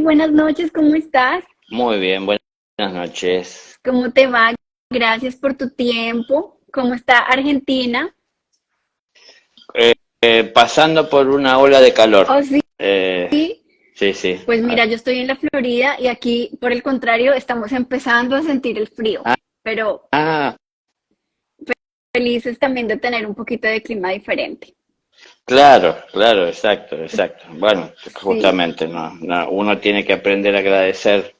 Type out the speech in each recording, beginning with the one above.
buenas noches, ¿cómo estás? Muy bien, buenas noches. ¿Cómo te va? Gracias por tu tiempo. ¿Cómo está Argentina? Pasando por una ola de calor. Oh, sí, Eh, sí, sí. pues mira, yo estoy en la Florida y aquí, por el contrario, estamos empezando a sentir el frío, Ah, pero ah, felices también de tener un poquito de clima diferente. claro, claro, exacto, exacto. Bueno, Sí, justamente, uno tiene que aprender a agradecer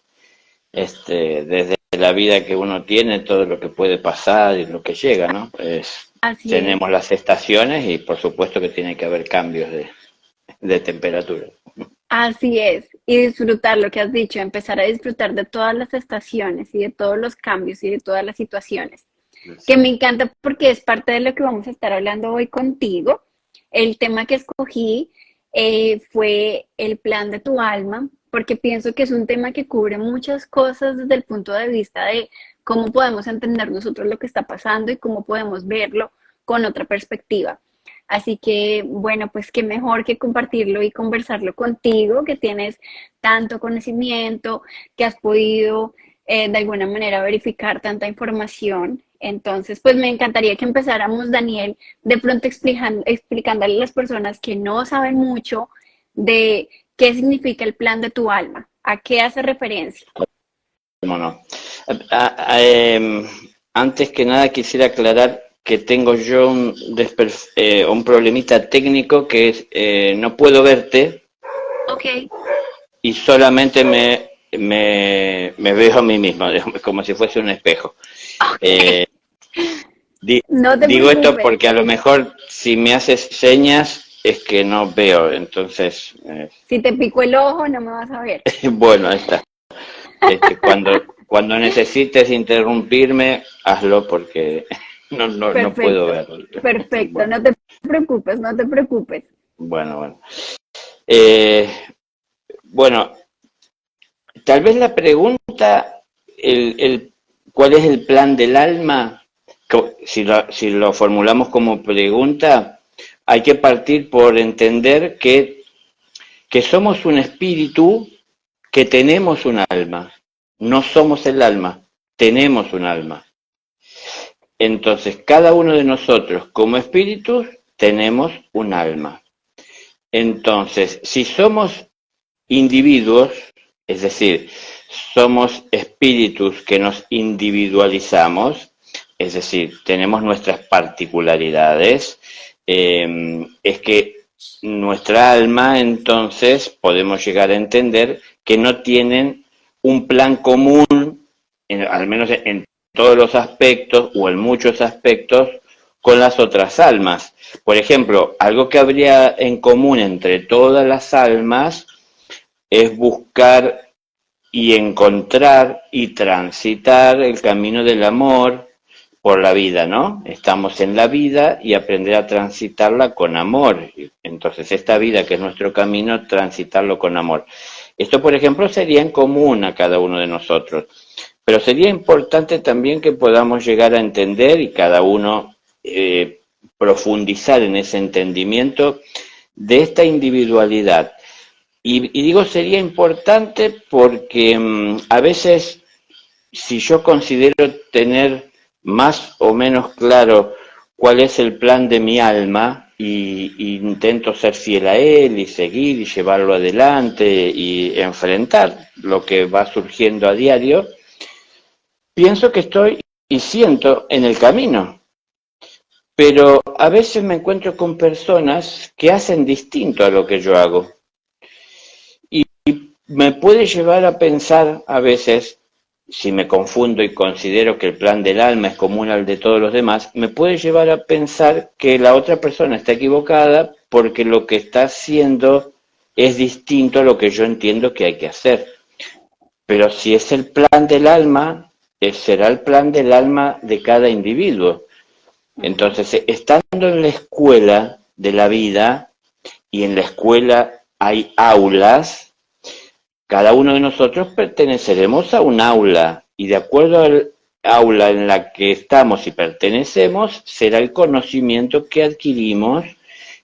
desde la vida que uno tiene, todo lo que puede pasar y lo que llega, ¿no? así es, Tenemos las estaciones y por supuesto que tiene que haber cambios de temperatura. así es. Y disfrutar lo que has dicho, empezar a disfrutar de todas las estaciones y de todos los cambios y de todas las situaciones. Que me encanta porque es parte de lo que vamos a estar hablando hoy contigo. El tema que escogí fue el plan de tu alma, porque pienso que es un tema que cubre muchas cosas desde el punto de vista de cómo podemos entender nosotros lo que está pasando y cómo podemos verlo con otra perspectiva. Así que, bueno, pues qué mejor que compartirlo y conversarlo contigo, que tienes tanto conocimiento, que has podido de alguna manera verificar tanta información. Entonces, pues me encantaría que empezáramos, Daniel, de pronto explicándole a las personas que no saben mucho de qué significa el plan de tu alma, a qué hace referencia. ¿Cómo no? Antes que nada quisiera aclarar que tengo yo un problemita técnico que es no puedo verte Ok, y solamente me veo a mí mismo, digamos, como si fuese un espejo. ok, Eh, no te Digo esto preocupes. porque a lo mejor si me haces señas es que no veo, entonces, Si te pico el ojo, no me vas a ver. bueno, ahí está. Cuando necesites interrumpirme, hazlo porque no puedo Perfecto, verlo. perfecto, Bueno, no te preocupes, no te preocupes. bueno. Eh, bueno, tal vez la pregunta, ¿cuál es el plan del alma? Si lo formulamos como pregunta, hay que partir por entender que somos un espíritu, que tenemos un alma. No somos el alma, tenemos un alma. Entonces, cada uno de nosotros como espíritus tenemos un alma. Entonces, si somos individuos, es decir, somos espíritus que nos individualizamos, es decir, tenemos nuestras particularidades, es que nuestra alma entonces podemos llegar a entender que no tienen un plan común, al menos en todos los aspectos o en muchos aspectos, con las otras almas. Por ejemplo, algo que habría en común entre todas las almas es buscar y encontrar y transitar el camino del amor por la vida, ¿no? Estamos en la vida y aprender a transitarla con amor. Entonces, esta vida que es nuestro camino, transitarlo con amor. Esto, por ejemplo, sería en común a cada uno de nosotros. Pero sería importante también que podamos llegar a entender y cada uno profundizar en ese entendimiento de esta individualidad. Y digo sería importante porque a veces si yo considero tener más o menos claro cuál es el plan de mi alma y intento ser fiel a él y seguir y llevarlo adelante y enfrentar lo que va surgiendo a diario, pienso que estoy y siento en el camino. Pero a veces me encuentro con personas que hacen distinto a lo que yo hago. Y me puede llevar a pensar a veces, si me confundo y considero que el plan del alma es común al de todos los demás, me puede llevar a pensar que la otra persona está equivocada porque lo que está haciendo es distinto a lo que yo entiendo que hay que hacer. Pero si es el plan del alma, será el plan del alma de cada individuo. Entonces, estando en la escuela de la vida, y en la escuela hay aulas, cada uno de nosotros perteneceremos a un aula y de acuerdo al aula en la que estamos y pertenecemos, será el conocimiento que adquirimos,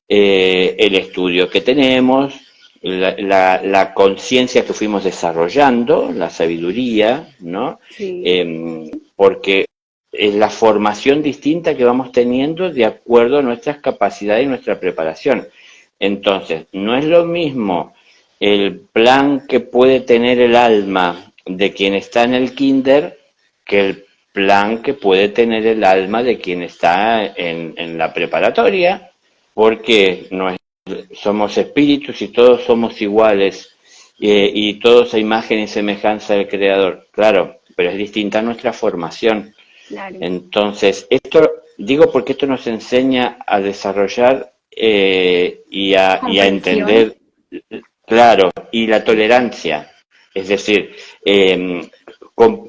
el estudio que tenemos, la conciencia que fuimos desarrollando, la sabiduría, ¿no? Sí. Porque es la formación distinta que vamos teniendo de acuerdo a nuestras capacidades y nuestra preparación. Entonces, no es lo mismo el plan que puede tener el alma de quien está en el kinder que el plan que puede tener el alma de quien está en la preparatoria, porque no es, somos espíritus y todos somos iguales y todos a imagen y semejanza del Creador. Claro, pero es distinta nuestra formación. Claro. Entonces, esto digo porque esto nos enseña a desarrollar y a Comprensión. entender, claro, y la tolerancia. Es decir,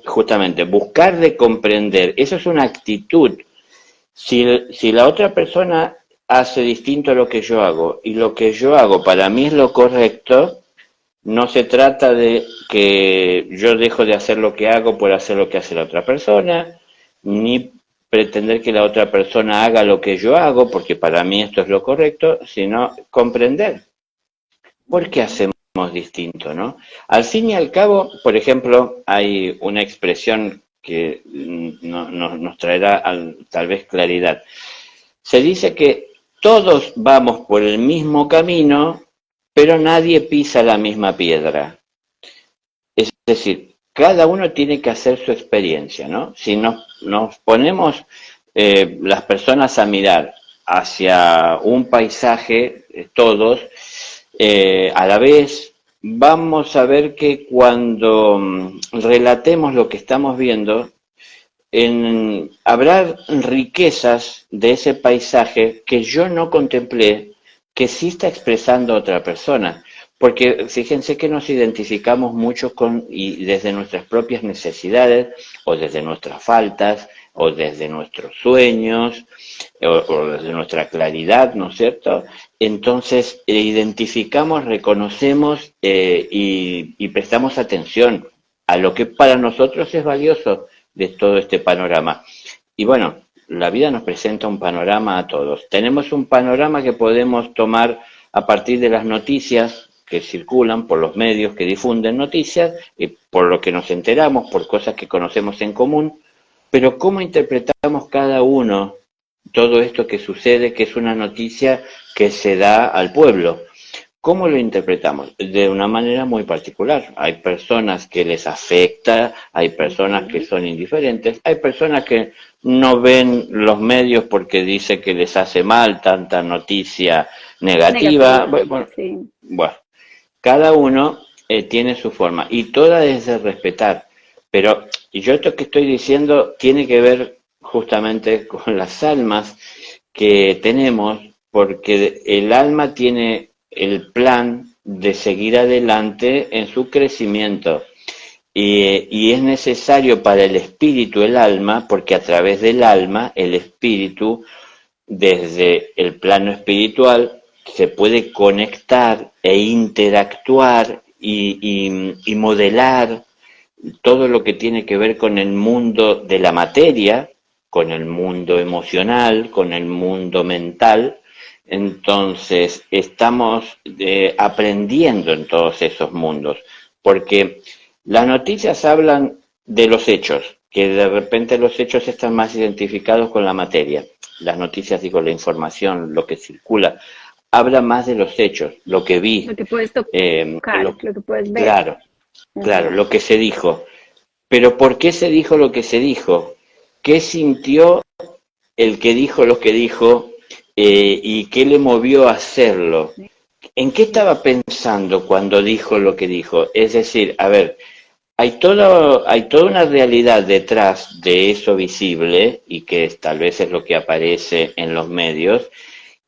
justamente buscar de comprender, eso es una actitud. Si la otra persona hace distinto a lo que yo hago y lo que yo hago para mí es lo correcto, no se trata de que yo dejo de hacer lo que hago por hacer lo que hace la otra persona, ni pretender que la otra persona haga lo que yo hago, porque para mí esto es lo correcto, sino comprender por qué hacemos distinto, ¿no? Al fin y al cabo, por ejemplo, hay una expresión que nos traerá tal vez claridad. Se dice que todos vamos por el mismo camino, pero nadie pisa la misma piedra. Es decir, cada uno tiene que hacer su experiencia, ¿no? Si nos ponemos las personas a mirar hacia un paisaje, todos, a la vez, vamos a ver que cuando relatemos lo que estamos viendo, habrá riquezas de ese paisaje que yo no contemplé, que sí está expresando otra persona. Porque fíjense que nos identificamos mucho con, y desde nuestras propias necesidades, o desde nuestras faltas, o desde nuestros sueños, o desde nuestra claridad, ¿no es cierto? Entonces, identificamos, reconocemos y prestamos atención a lo que para nosotros es valioso de todo este panorama. Y bueno, la vida nos presenta un panorama a todos. Tenemos un panorama que podemos tomar a partir de las noticias que circulan por los medios que difunden noticias, y por lo que nos enteramos, por cosas que conocemos en común, pero ¿cómo interpretamos cada uno todo esto que sucede, que es una noticia que se da al pueblo? ¿Cómo lo interpretamos? De una manera muy particular. Hay personas que les afecta, hay personas que son indiferentes, hay personas que no ven los medios porque dice que les hace mal tanta noticia negativa. Negativa, sí. Bueno, cada uno tiene su forma y toda es de respetar. Pero yo esto que estoy diciendo tiene que ver justamente con las almas que tenemos, porque el alma tiene el plan de seguir adelante en su crecimiento. Y es necesario para el espíritu el alma, porque a través del alma el espíritu, desde el plano espiritual, se puede conectar e interactuar y modelar todo lo que tiene que ver con el mundo de la materia, con el mundo emocional, con el mundo mental. Entonces, estamos aprendiendo en todos esos mundos, porque las noticias hablan de los hechos, que de repente los hechos están más identificados con la materia. Las noticias, digo, la información, lo que circula, habla más de los hechos, lo que vi. Lo que puedes tocar, lo que puedes ver. Claro, claro, lo que se dijo. Pero ¿por qué se dijo lo que se dijo? ¿Qué sintió el que dijo lo que dijo y qué le movió a hacerlo? ¿En qué estaba pensando cuando dijo lo que dijo? Es decir, a ver, hay toda una realidad detrás de eso visible y que tal vez es lo que aparece en los medios,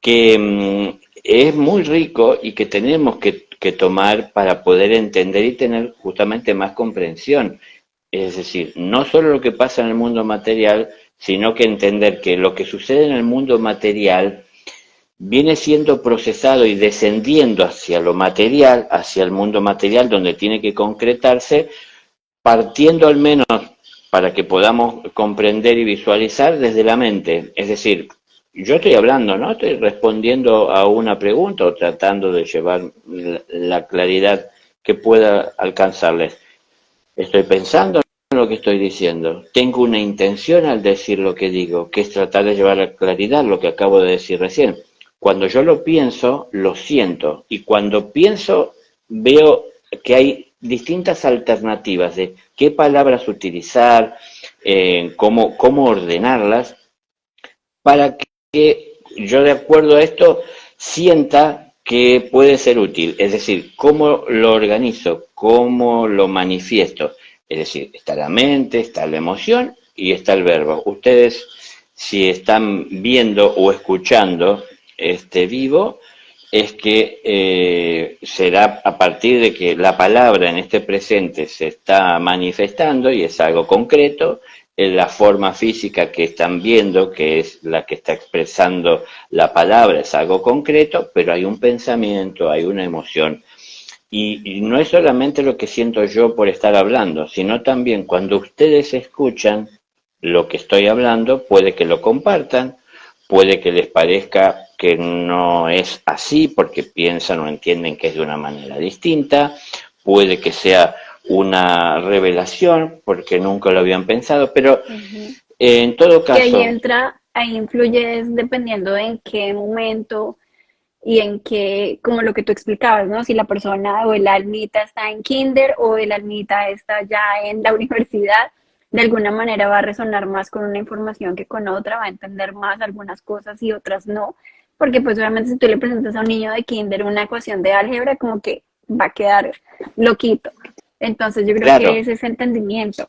que es muy rico y que tenemos que tomar para poder entender y tener justamente más comprensión. Es decir, no solo lo que pasa en el mundo material, sino que entender que lo que sucede en el mundo material viene siendo procesado y descendiendo hacia lo material, hacia el mundo material donde tiene que concretarse, partiendo al menos para que podamos comprender y visualizar desde la mente. Es decir, yo estoy hablando, ¿no? Estoy respondiendo a una pregunta o tratando de llevar la claridad que pueda alcanzarles. Estoy pensando en lo que estoy diciendo. Tengo una intención al decir lo que digo, que es tratar de llevar a claridad lo que acabo de decir recién. Cuando yo lo pienso, lo siento. Y cuando pienso, veo que hay distintas alternativas de qué palabras utilizar, cómo ordenarlas, para que yo de acuerdo a esto sienta que puede ser útil, es decir, cómo lo organizo, cómo lo manifiesto, es decir, está la mente, está la emoción y está el verbo. Ustedes, si están viendo o escuchando este vivo, es que será a partir de que la palabra en este presente se está manifestando y es algo concreto, en la forma física que están viendo, que es la que está expresando la palabra, es algo concreto, pero hay un pensamiento, hay una emoción. Y no es solamente lo que siento yo por estar hablando, sino también cuando ustedes escuchan lo que estoy hablando, puede que lo compartan, puede que les parezca que no es así porque piensan o entienden que es de una manera distinta, puede que sea una revelación porque nunca lo habían pensado, pero Ujú. en todo Que ahí caso, entra, ahí influye es dependiendo en qué momento y en qué, como lo que tú explicabas, ¿no? Si la persona o el almita está en kinder o el almita está ya en la universidad, de alguna manera va a resonar más con una información que con otra, va a entender más algunas cosas y otras no, porque pues obviamente si tú le presentas a un niño de kinder una ecuación de álgebra, como que va a quedar loquito. Entonces yo creo que claro, es ese entendimiento.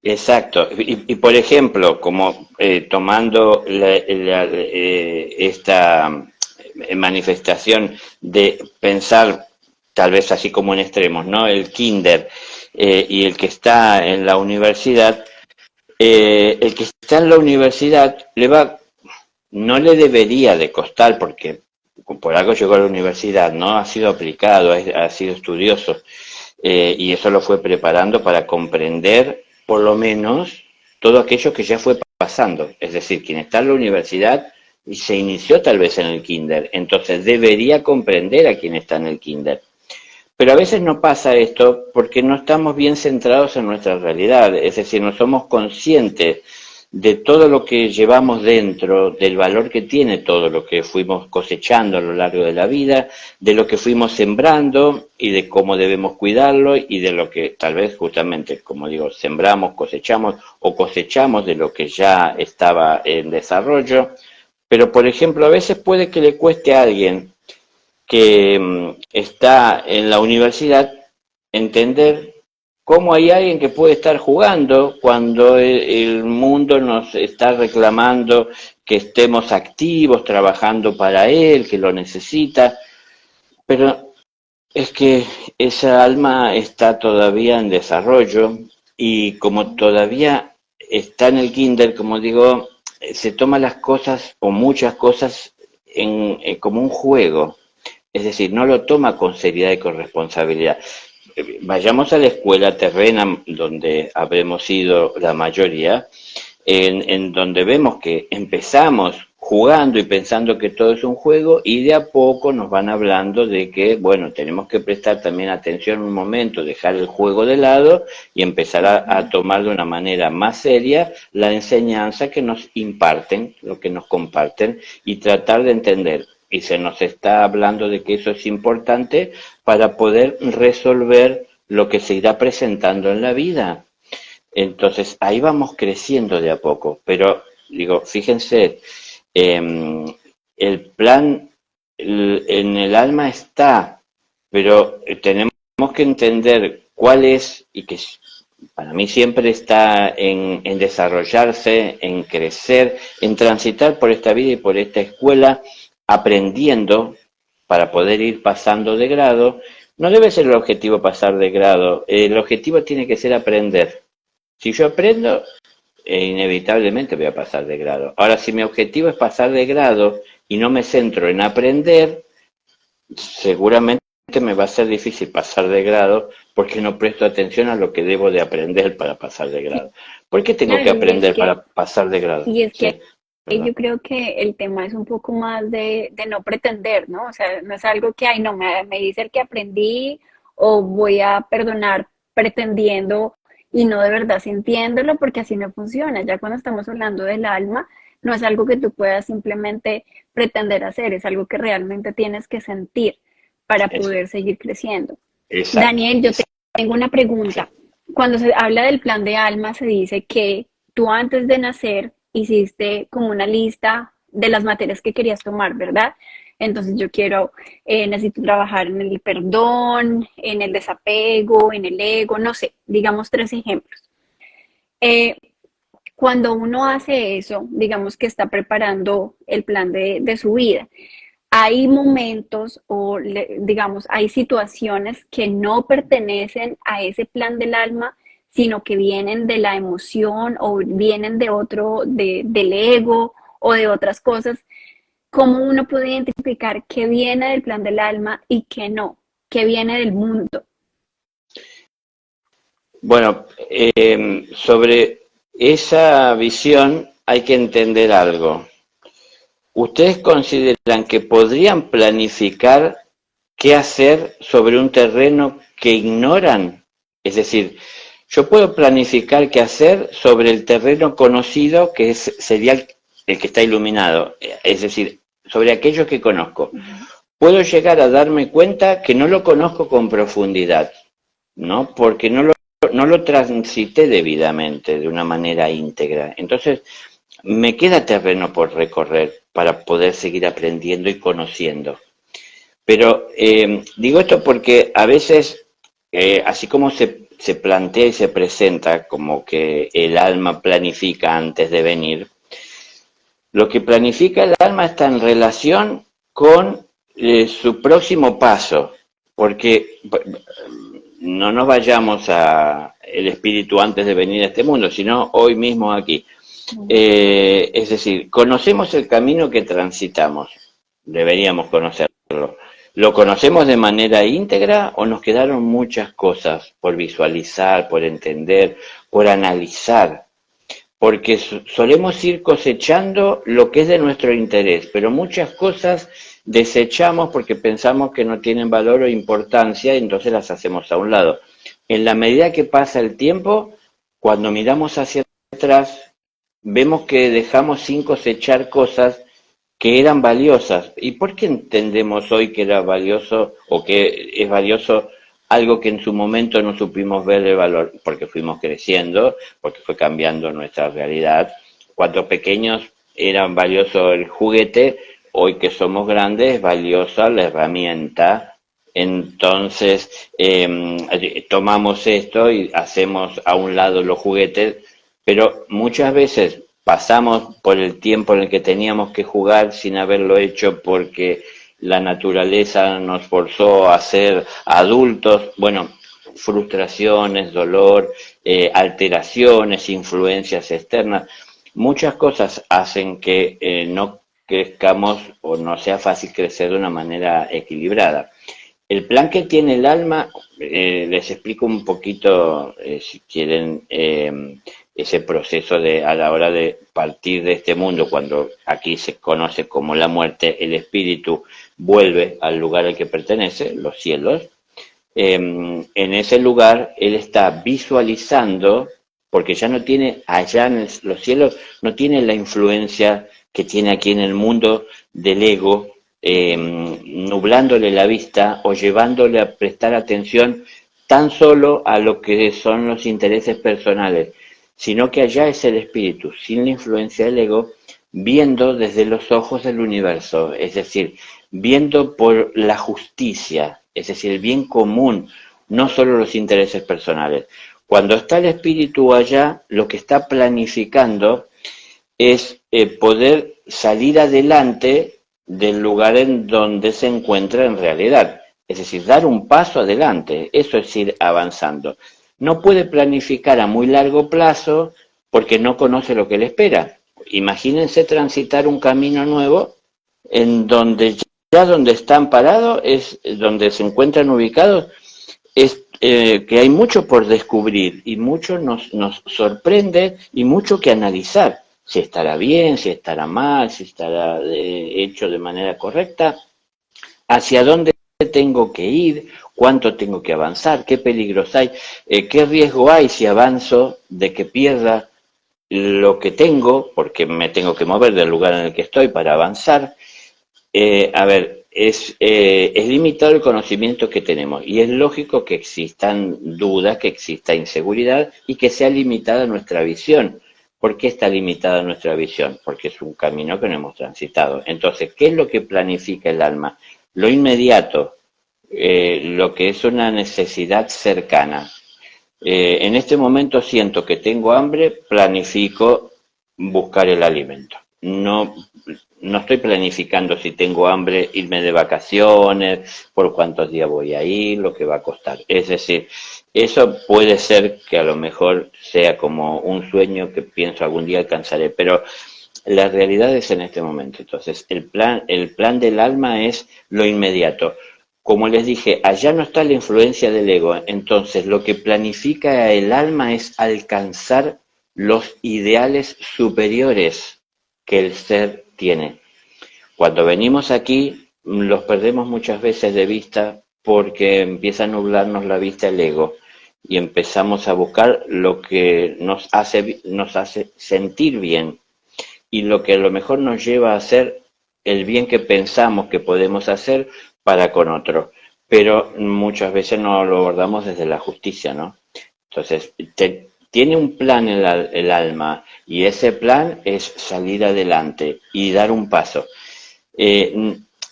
exacto. Y por ejemplo, como tomando esta manifestación de pensar tal vez así como en extremos, ¿no? El kinder y el que está en la universidad, el que está en la universidad no le debería de costar porque por algo llegó a la universidad, ¿no? Ha sido aplicado, ha sido estudioso y eso lo fue preparando para comprender por lo menos todo aquello que ya fue pasando. Es decir, quien está en la universidad y se inició tal vez en el kinder, entonces debería comprender a quien está en el kinder. Pero a veces no pasa esto porque no estamos bien centrados en nuestra realidad, es decir, no somos conscientes de todo lo que llevamos dentro, del valor que tiene todo lo que fuimos cosechando a lo largo de la vida, de lo que fuimos sembrando y de cómo debemos cuidarlo y de lo que tal vez justamente, como digo, sembramos, cosechamos o cosechamos de lo que ya estaba en desarrollo. Pero, por ejemplo, a veces puede que le cueste a alguien que está en la universidad entender cómo hay alguien que puede estar jugando cuando el mundo nos está reclamando que estemos activos, trabajando para él, que lo necesita, pero es que esa alma está todavía en desarrollo y como todavía está en el kinder, como digo, se toma las cosas o muchas cosas como un juego, es decir, no lo toma con seriedad y con responsabilidad. Vayamos a la escuela terrena donde habremos ido la mayoría, en donde vemos que empezamos jugando y pensando que todo es un juego y de a poco nos van hablando de que, bueno, tenemos que prestar también atención un momento, dejar el juego de lado y empezar a tomar de una manera más seria la enseñanza que nos imparten, lo que nos comparten y tratar de entender. Y se nos está hablando de que eso es importante para poder resolver lo que se irá presentando en la vida. Entonces, ahí vamos creciendo de a poco, pero digo, fíjense, el plan en el alma está, pero tenemos que entender cuál es, y que para mí siempre está en desarrollarse, en crecer, en transitar por esta vida y por esta escuela, aprendiendo para poder ir pasando de grado. No debe ser el objetivo pasar de grado, el objetivo tiene que ser aprender. Si yo aprendo, inevitablemente voy a pasar de grado. Ahora, si mi objetivo es pasar de grado y no me centro en aprender, seguramente me va a ser difícil pasar de grado porque no presto atención a lo que debo de aprender para pasar de grado. ¿Por qué tengo que Claro, aprender para pasar de grado? y es que Sí, yo creo que el tema es un poco más de no pretender, ¿no? O sea, no es algo que, ay, no, me dice el que aprendí o voy a perdonar pretendiendo y no de verdad sintiéndolo, porque así no funciona. Ya cuando estamos hablando del alma, no es algo que tú puedas simplemente pretender hacer, es algo que realmente tienes que sentir para Es- poder seguir creciendo. exacto, Daniel, yo exacto. tengo una Sí. pregunta. Cuando se habla del plan de alma, se dice que tú antes de nacer hiciste como una lista de las materias que querías tomar, ¿verdad? Entonces yo necesito trabajar en el perdón, en el desapego, en el ego, no sé, digamos 3 ejemplos. Eh, Cuando uno hace eso, digamos que está preparando el plan de su vida. Hay momentos o, digamos, hay situaciones que no pertenecen a ese plan del alma, sino que vienen de la emoción o vienen de del ego o de otras cosas. ¿Cómo uno puede identificar qué viene del plan del alma y qué no? ¿Qué viene del mundo? Bueno, sobre esa visión hay que entender algo. ¿Ustedes consideran que podrían planificar qué hacer sobre un terreno que ignoran? Es decir, yo puedo planificar qué hacer sobre el terreno conocido sería el que está iluminado, es decir, sobre aquello que conozco. Puedo llegar a darme cuenta que no lo conozco con profundidad, ¿no? Porque no lo transité debidamente, de una manera íntegra. Entonces, me queda terreno por recorrer para poder seguir aprendiendo y conociendo. Pero digo esto porque a veces, así como se plantea y se presenta como que el alma planifica antes de venir, lo que planifica el alma está en relación con su próximo paso, porque no nos vayamos a el espíritu antes de venir a este mundo, sino hoy mismo aquí. Es decir, conocemos el camino que transitamos, deberíamos conocerlo. ¿Lo conocemos de manera íntegra o nos quedaron muchas cosas por visualizar, por entender, por analizar? Porque solemos ir cosechando lo que es de nuestro interés, pero muchas cosas desechamos porque pensamos que no tienen valor o importancia y entonces las hacemos a un lado. En la medida que pasa el tiempo, cuando miramos hacia atrás, vemos que dejamos sin cosechar cosas que eran valiosas. ¿Y por qué entendemos hoy que era valioso o que es valioso algo que en su momento no supimos ver el valor? Porque fuimos creciendo, porque fue cambiando nuestra realidad. Cuando pequeños era valioso el juguete, hoy que somos grandes es valiosa la herramienta. Entonces tomamos esto y hacemos a un lado los juguetes, pero muchas veces pasamos por el tiempo en el que teníamos que jugar sin haberlo hecho porque la naturaleza nos forzó a ser adultos. Bueno, frustraciones, dolor, alteraciones, influencias externas, muchas cosas hacen que no crezcamos o no sea fácil crecer de una manera equilibrada. El plan que tiene el alma, les explico un poquito, si quieren, ese proceso de a la hora de partir de este mundo, cuando aquí se conoce como la muerte, el espíritu vuelve al lugar al que pertenece, los cielos. En ese lugar él está visualizando, porque ya no tiene allá en los cielos, no tiene la influencia que tiene aquí en el mundo del ego, nublándole la vista o llevándole a prestar atención tan solo a lo que son los intereses personales, sino que allá es el espíritu, sin la influencia del ego, viendo desde los ojos del universo, es decir, viendo por la justicia, es decir, el bien común, no solo los intereses personales. Cuando está el espíritu allá, lo que está planificando es poder salir adelante del lugar en donde se encuentra en realidad. Es decir, dar un paso adelante, eso es ir avanzando. No puede planificar a muy largo plazo porque no conoce lo que le espera. Imagínense transitar un camino nuevo en donde ya donde están parados, es donde se encuentran ubicados, es que hay mucho por descubrir y mucho nos sorprende y mucho que analizar. si estará bien, si estará mal, si estará hecho de manera correcta, hacia dónde tengo que ir, cuánto tengo que avanzar, qué peligros hay, qué riesgo hay si avanzo de que pierda lo que tengo, porque me tengo que mover del lugar en el que estoy para avanzar. A ver, es limitado el conocimiento que tenemos y es lógico que existan dudas, que exista inseguridad y que sea limitada nuestra visión. ¿Por qué está limitada nuestra visión? Porque es un camino que no hemos transitado. Entonces, ¿qué es lo que planifica el alma? Lo inmediato, lo que es una necesidad cercana. En este momento siento que tengo hambre, planifico buscar el alimento. No estoy planificando si tengo hambre irme de vacaciones, por cuántos días voy a ir, lo que va a costar. Es decir, eso puede ser que a lo mejor sea como un sueño que pienso algún día alcanzaré, pero la realidad es en este momento. Entonces, el plan del alma es lo inmediato. Como les dije, allá no está la influencia del ego. Entonces, lo que planifica el alma es alcanzar los ideales superiores que el ser tiene. Cuando venimos aquí, los perdemos muchas veces de vista porque empieza a nublarnos la vista el ego y empezamos a buscar lo que nos hace sentir bien y lo que a lo mejor nos lleva a hacer el bien que pensamos que podemos hacer para con otro. Pero muchas veces no lo abordamos desde la justicia, ¿no? Entonces, tiene un plan el alma y ese plan es salir adelante y dar un paso.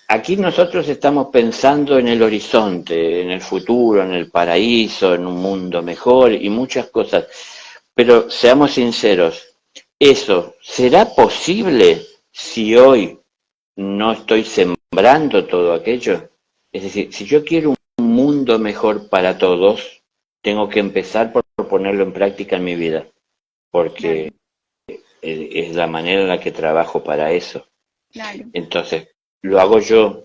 Aquí nosotros estamos pensando en el horizonte, en el futuro, en el paraíso, en un mundo mejor y muchas cosas. Pero seamos sinceros, ¿eso será posible si hoy no estoy sembrando todo aquello? Es decir, si yo quiero un mundo mejor para todos, tengo que empezar por ponerlo en práctica en mi vida, Claro, porque es la manera en la que trabajo para eso. claro. Entonces, lo hago yo,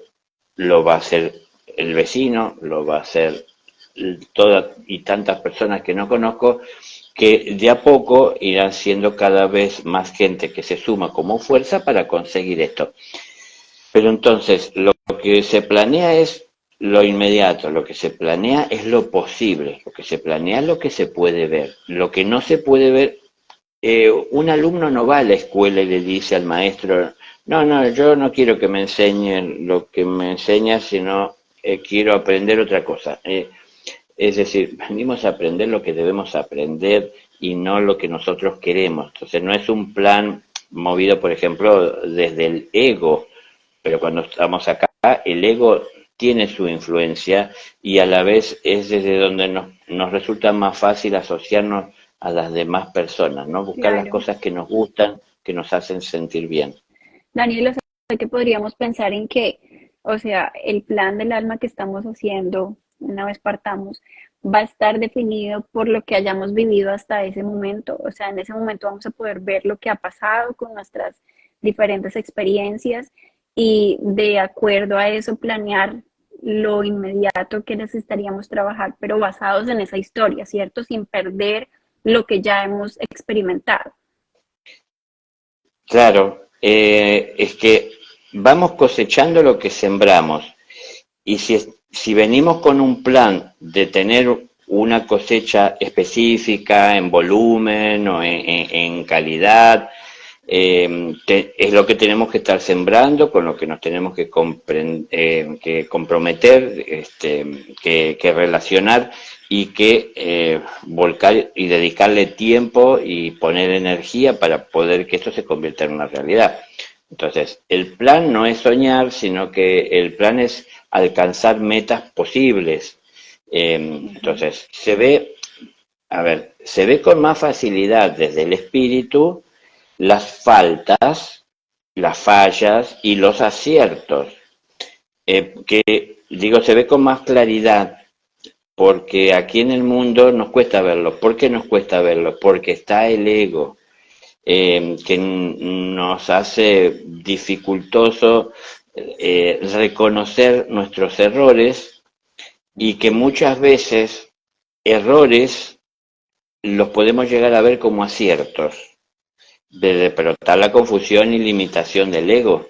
lo va a hacer el vecino, lo va a hacer todas y tantas personas que no conozco, que de a poco irán siendo cada vez más gente que se suma como fuerza para conseguir esto. Pero entonces, lo que se planea es lo inmediato, lo que se planea es lo posible, lo que se planea es lo que se puede ver, lo que no se puede ver. Un alumno no va a la escuela y le dice al maestro, no, yo no quiero que me enseñen lo que me enseña, sino quiero aprender otra cosa. Es decir, venimos a aprender lo que debemos aprender y no lo que nosotros queremos. Entonces no es un plan movido, por ejemplo, desde el ego, pero cuando estamos acá, el ego tiene su influencia y a la vez es desde donde nos resulta más fácil asociarnos a las demás personas, ¿no? Buscar las Claro. cosas que nos gustan, que nos hacen sentir bien. Daniel, o sea, que podríamos pensar en que, o sea, el plan del alma que estamos haciendo, una vez partamos, va a estar definido por lo que hayamos vivido hasta ese momento. O sea, en ese momento vamos a poder ver lo que ha pasado con nuestras diferentes experiencias y de acuerdo a eso planear lo inmediato que necesitaríamos trabajar, pero basados en esa historia, ¿cierto? Sin perder lo que ya hemos experimentado. Claro, es que vamos cosechando lo que sembramos. Y si venimos con un plan de tener una cosecha específica en volumen o en calidad, es lo que tenemos que estar sembrando, con lo que nos tenemos que comprometer, que relacionar y que volcar y dedicarle tiempo y poner energía para poder que esto se convierta en una realidad. Entonces, el plan no es soñar, sino que el plan es alcanzar metas posibles. Ujú. Entonces, se ve con más facilidad desde el espíritu las faltas, las fallas y los aciertos, que digo, se ve con más claridad, porque aquí en el mundo nos cuesta verlo. ¿Por qué nos cuesta verlo? Porque está el ego, que nos hace dificultoso reconocer nuestros errores y que muchas veces errores los podemos llegar a ver como aciertos. de derrotar la confusión y limitación del ego.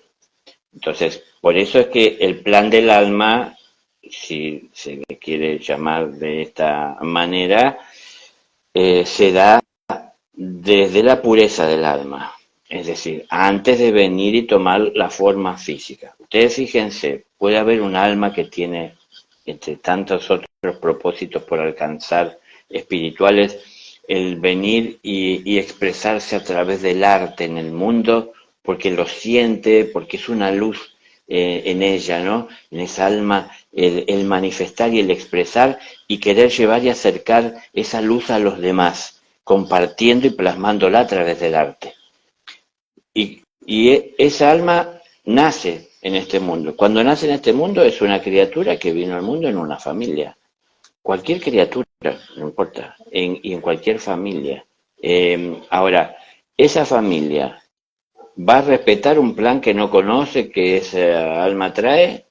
Entonces, por eso es que el plan del alma, si se le quiere llamar de esta manera, se da desde la pureza del alma, es decir, antes de venir y tomar la forma física. Ustedes fíjense, puede haber un alma que tiene, entre tantos otros propósitos por alcanzar espirituales, el venir y expresarse a través del arte en el mundo, porque lo siente, porque es una luz en ella, ¿no? En esa alma, el manifestar y el expresar y querer llevar y acercar esa luz a los demás, compartiendo y plasmándola a través del arte. Y esa alma nace en este mundo. Cuando nace en este mundo es una criatura que vino al mundo en una familia. Cualquier criatura, no importa, y en cualquier familia. Ahora, esa familia va a respetar un plan que no conoce, que esa alma trae,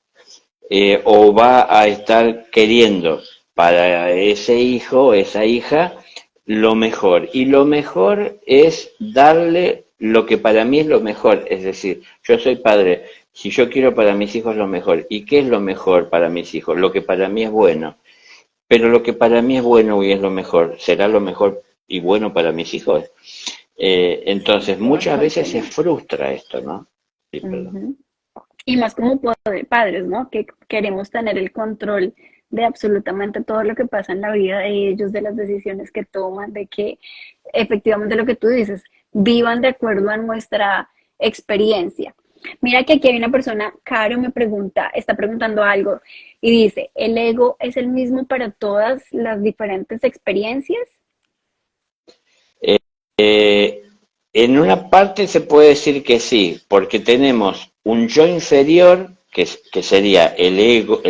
o va a estar queriendo para ese hijo o esa hija lo mejor. Y lo mejor es darle lo que para mí es lo mejor. Es decir, yo soy padre, si yo quiero para mis hijos lo mejor, ¿y qué es lo mejor para mis hijos? Lo que para mí es bueno. Pero lo que para mí es bueno y es lo mejor, ¿será lo mejor y bueno para mis hijos? Entonces, muchas veces se frustra esto, ¿no? Sí, perdón. Ujú. Y más como padres, ¿no? Que queremos tener el control de absolutamente todo lo que pasa en la vida de ellos, de las decisiones que toman, de que efectivamente lo que tú dices, vivan de acuerdo a nuestra experiencia. Mira que aquí hay una persona, Caro, me pregunta, está preguntando algo y dice, ¿el ego es el mismo para todas las diferentes experiencias? Eh, en una parte se puede decir que sí, porque tenemos un yo inferior, que sería el ego,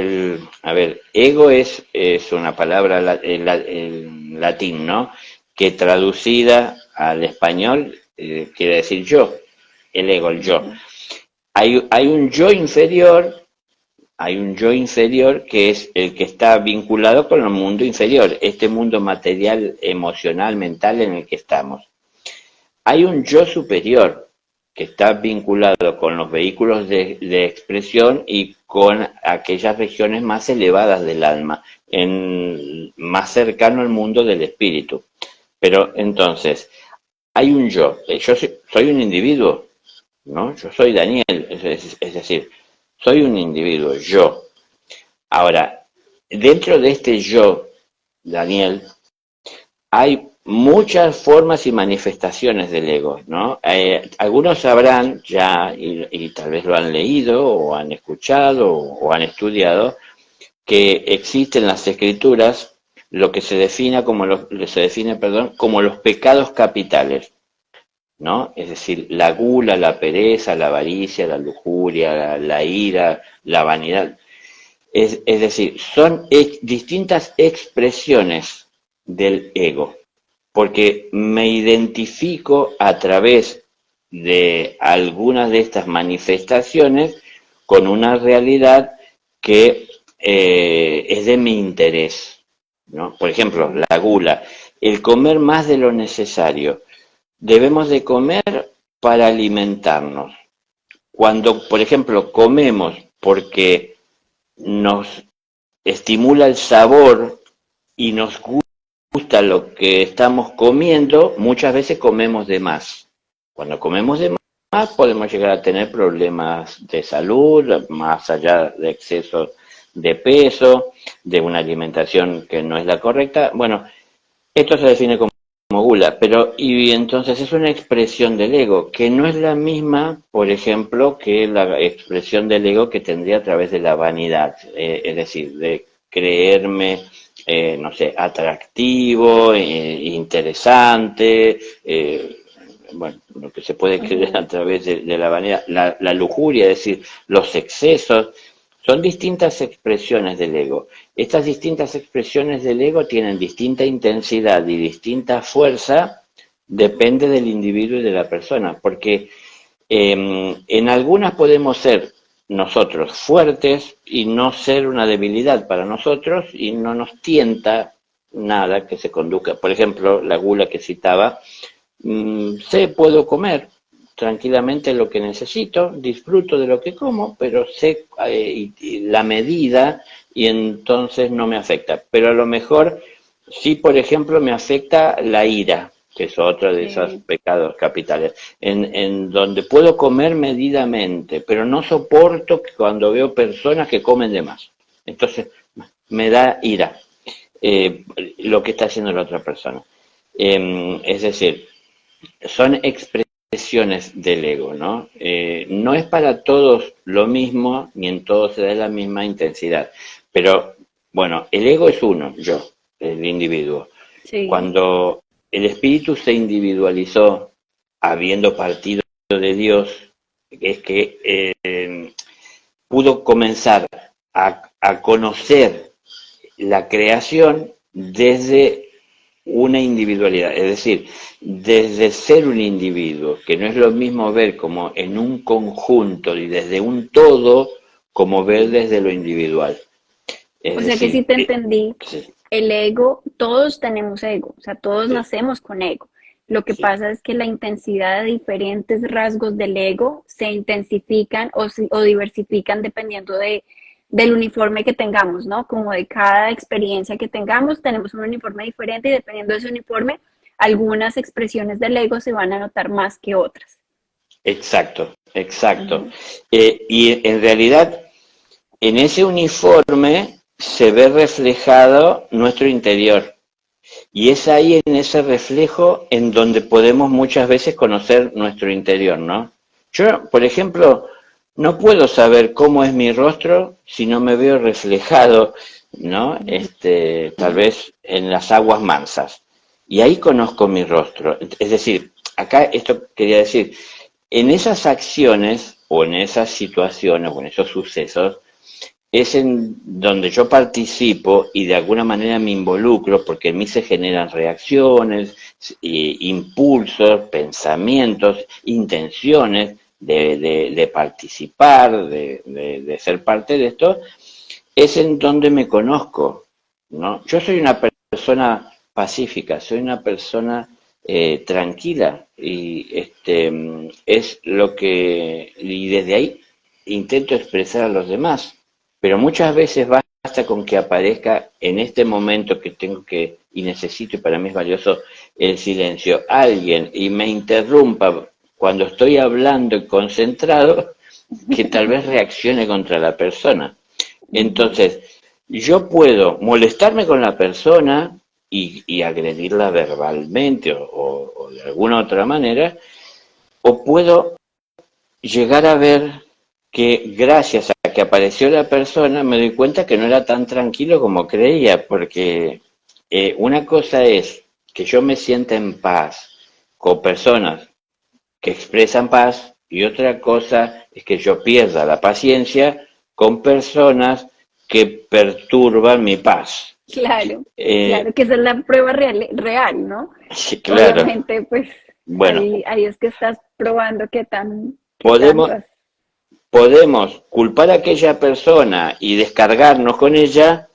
a ver, ego es una palabra en latín, ¿no? Que traducida al español quiere decir yo, el ego, el yo. Ujú. Hay un yo inferior. Hay un yo inferior que es el que está vinculado con el mundo inferior, este mundo material, emocional, mental en el que estamos. Hay un yo superior que está vinculado con los vehículos de expresión y con aquellas regiones más elevadas del alma, más cercano al mundo del espíritu. Pero entonces, hay un yo soy un individuo, ¿no? Yo soy Daniel, es decir, soy un individuo, yo. Ahora, dentro de este yo, Daniel, hay muchas formas y manifestaciones del ego, ¿no? Algunos sabrán ya, y tal vez lo han leído, o han escuchado, o han estudiado, que existen en las escrituras lo que se define como los pecados capitales, ¿no? Es decir, la gula, la pereza, la avaricia, la lujuria, la ira, la vanidad. Es decir, son distintas expresiones del ego, porque me identifico a través de algunas de estas manifestaciones con una realidad que es de mi interés, ¿no? Por ejemplo, la gula, el comer más de lo necesario. Debemos de comer para alimentarnos. Cuando, por ejemplo, comemos porque nos estimula el sabor y nos gusta lo que estamos comiendo, muchas veces comemos de más. Cuando comemos de más podemos llegar a tener problemas de salud, más allá de exceso de peso, de una alimentación que no es la correcta. Bueno, esto se define como gula, pero y entonces es una expresión del ego, que no es la misma, por ejemplo, que la expresión del ego que tendría a través de la vanidad, es decir, de creerme, no sé, atractivo, interesante, bueno, lo que se puede creer Ujú. a través de la vanidad, la lujuria, es decir, los excesos, son distintas expresiones del ego. Estas distintas expresiones del ego tienen distinta intensidad y distinta fuerza, depende del individuo y de la persona, porque en algunas podemos ser nosotros fuertes y no ser una debilidad para nosotros y no nos tienta nada que se conduzca. Por ejemplo, la gula que citaba sé, puedo comer tranquilamente lo que necesito, disfruto de lo que como, pero sé y la medida y entonces no me afecta. Pero a lo mejor sí, por ejemplo, me afecta la ira, que es otro de esos Sí. pecados capitales, en donde puedo comer medidamente, pero no soporto que cuando veo personas que comen de más. Entonces me da ira lo que está haciendo la otra persona. Es decir, son expresiones del ego, ¿no? No es para todos lo mismo, ni en todos se da la misma intensidad. Pero, bueno, el ego es uno, yo, el individuo. Sí. Cuando el espíritu se individualizó, habiendo partido de Dios, es que pudo comenzar a conocer la creación desde una individualidad, es decir, desde ser un individuo, que no es lo mismo ver como en un conjunto y desde un todo, como ver desde lo individual. Es O sea que decir, si te entendí, sí, el ego, todos tenemos ego, o sea, todos sí, nacemos con ego. Lo que sí, pasa es que la intensidad de diferentes rasgos del ego se intensifican o diversifican dependiendo del uniforme que tengamos, ¿no? Como de cada experiencia que tengamos, tenemos un uniforme diferente y dependiendo de ese uniforme, algunas expresiones del ego se van a notar más que otras. exacto, exacto. Ujú. Y en realidad, en ese uniforme se ve reflejado nuestro interior. Y es ahí en ese reflejo en donde podemos muchas veces conocer nuestro interior, ¿no? Yo, por ejemplo, no puedo saber cómo es mi rostro si no me veo reflejado, ¿no? Tal vez en las aguas mansas. Y ahí conozco mi rostro. Es decir, acá esto quería decir, en esas acciones o en esas situaciones o en esos sucesos, es en donde yo participo y de alguna manera me involucro porque en mí se generan reacciones, impulsos, pensamientos, intenciones de participar, de ser parte de esto, es en donde me conozco, ¿no? Yo soy una persona pacífica, soy una persona tranquila y es lo que, y desde ahí intento expresar a los demás, pero muchas veces basta con que aparezca en este momento que tengo que y necesito, y para mí es valioso el silencio, alguien y me interrumpa cuando estoy hablando y concentrado, que tal vez reaccione contra la persona. Ujú. Entonces, yo puedo molestarme con la persona y agredirla verbalmente o de alguna otra manera, o puedo llegar a ver que gracias a que apareció la persona me doy cuenta que no era tan tranquilo como creía, porque una cosa es que yo me sienta en paz con personas que expresan paz y otra cosa es que yo pierda la paciencia con personas que perturban mi paz. Claro, Eh, claro, que esa es la prueba real, ¿no? sí, claro. Obviamente, pues Bueno, ahí es que estás probando qué tanto podemos, has. podemos culpar a aquella persona y descargarnos con ella,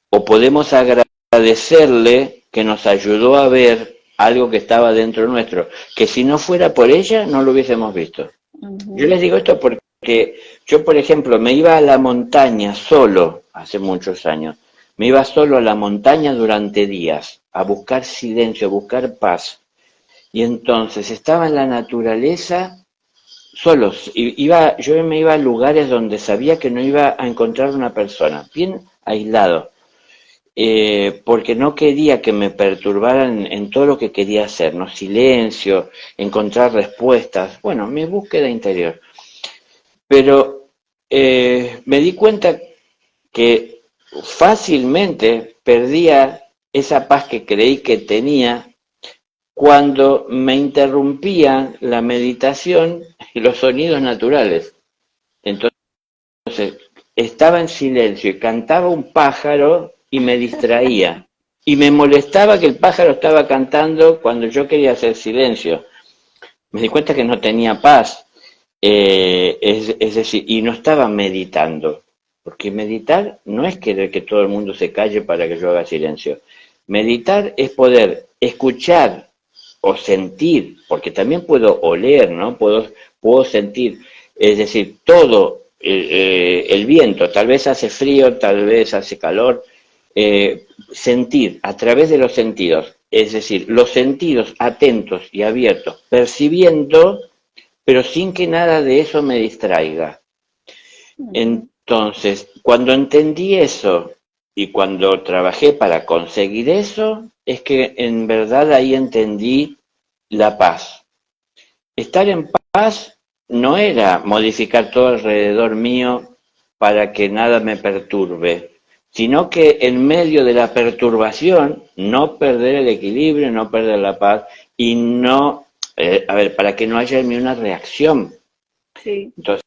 o podemos agradecerle que nos ayudó a ver algo que estaba dentro nuestro, que si no fuera por ella no lo hubiésemos visto. Yo Ujú. les digo esto porque yo, por ejemplo, me iba a la montaña solo hace muchos años. Me iba solo a la montaña durante días, a buscar silencio, a buscar paz. Y entonces estaba en la naturaleza solos. Yo me iba a lugares donde sabía que no iba a encontrar una persona, bien aislado, porque no quería que me perturbaran en todo lo que quería hacer, ¿no? Silencio, encontrar respuestas, bueno, mi búsqueda interior. Pero me di cuenta que fácilmente perdía esa paz que creí que tenía cuando me interrumpían la meditación y los sonidos naturales. Entonces estaba en silencio y cantaba un pájaro y me distraía. Y me molestaba que el pájaro estaba cantando cuando yo quería hacer silencio. Me di cuenta que no tenía paz. Es decir, y no estaba meditando, porque meditar no es querer que todo el mundo se calle para que yo haga silencio. Meditar es poder escuchar o sentir, porque también puedo oler, ¿no? Puedo sentir, es decir, todo el viento, tal vez hace frío, tal vez hace calor, sentir a través de los sentidos, es decir, los sentidos atentos y abiertos, percibiendo, pero sin que nada de eso me distraiga. Entonces, cuando entendí eso y cuando trabajé para conseguir eso, es que en verdad ahí entendí la paz. Estar en paz no era modificar todo alrededor mío para que nada me perturbe, sino que en medio de la perturbación no perder el equilibrio, no perder la paz y no, para que no haya en mí una reacción. Sí. Entonces,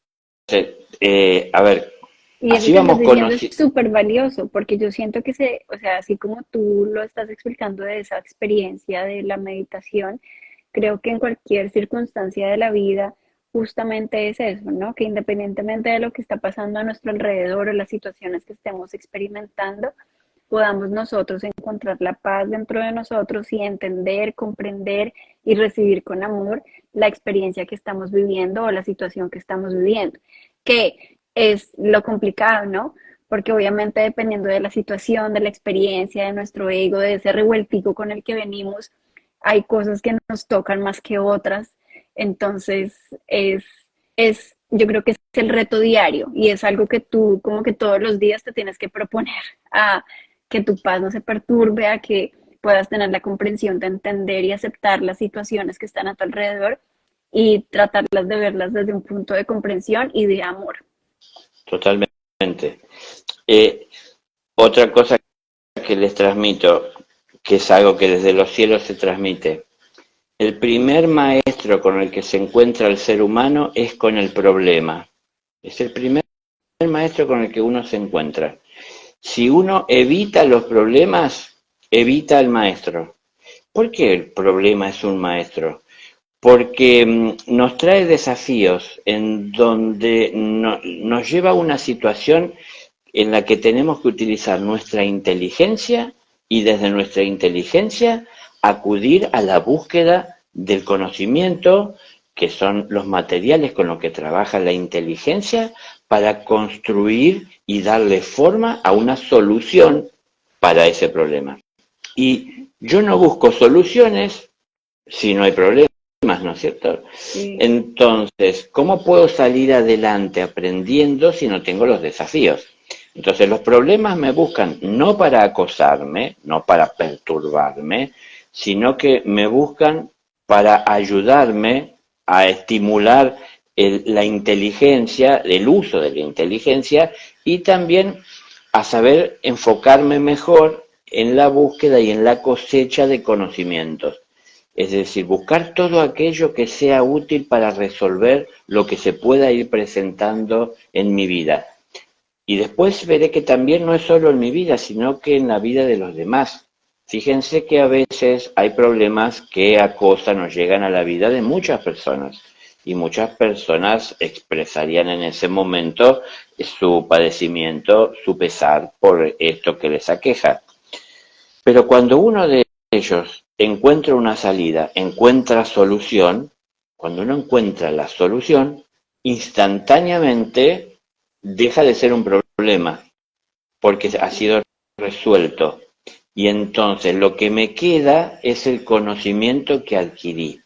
a ver, Y eso así que estás vamos diciendo es conociendo. súper valioso, porque yo siento que o sea, así como tú lo estás explicando de esa experiencia de la meditación, creo que en cualquier circunstancia de la vida justamente es eso, ¿no? Que independientemente de lo que está pasando a nuestro alrededor o las situaciones que estemos experimentando, podamos nosotros encontrar la paz dentro de nosotros y entender, comprender y recibir con amor la experiencia que estamos viviendo o la situación que estamos viviendo, que es lo complicado, ¿no? Porque obviamente dependiendo de la situación, de la experiencia, de nuestro ego, de ese revueltico con el que venimos, hay cosas que nos tocan más que otras. Entonces, yo creo que es el reto diario y es algo que tú como que todos los días te tienes que proponer a que tu paz no se perturbe, a que puedas tener la comprensión de entender y aceptar las situaciones que están a tu alrededor y tratarlas de verlas desde un punto de comprensión y de amor. Totalmente. Eh, Otra cosa que les transmito, que es algo que desde los cielos se transmite. El primer maestro con el que se encuentra el ser humano es con el problema. Es el primer maestro con el que uno se encuentra. Si uno evita los problemas, evita al maestro. ¿Por qué el problema es un maestro? Porque nos trae desafíos en donde nos lleva a una situación en la que tenemos que utilizar nuestra inteligencia y desde nuestra inteligencia acudir a la búsqueda del conocimiento, que son los materiales con los que trabaja la inteligencia, para construir y darle forma a una solución para ese problema. Y yo no busco soluciones si no hay problemas, ¿no es cierto? Sí. Entonces, ¿cómo puedo salir adelante aprendiendo si no tengo los desafíos? Entonces, los problemas me buscan no para acosarme, no para perturbarme, sino que me buscan para ayudarme a estimular la inteligencia, el uso de la inteligencia y también a saber enfocarme mejor en la búsqueda y en la cosecha de conocimientos. Es decir, buscar todo aquello que sea útil para resolver lo que se pueda ir presentando en mi vida. Y después veré que también no es solo en mi vida, sino que en la vida de los demás. Fíjense que a veces hay problemas que acosan o llegan a la vida de muchas personas. Y muchas personas expresarían en ese momento su padecimiento, su pesar por esto que les aqueja. Pero cuando uno de ellos encuentra una salida, encuentra solución, cuando uno encuentra la solución, instantáneamente deja de ser un problema, porque ha sido resuelto. Y entonces lo que me queda es el conocimiento que adquirí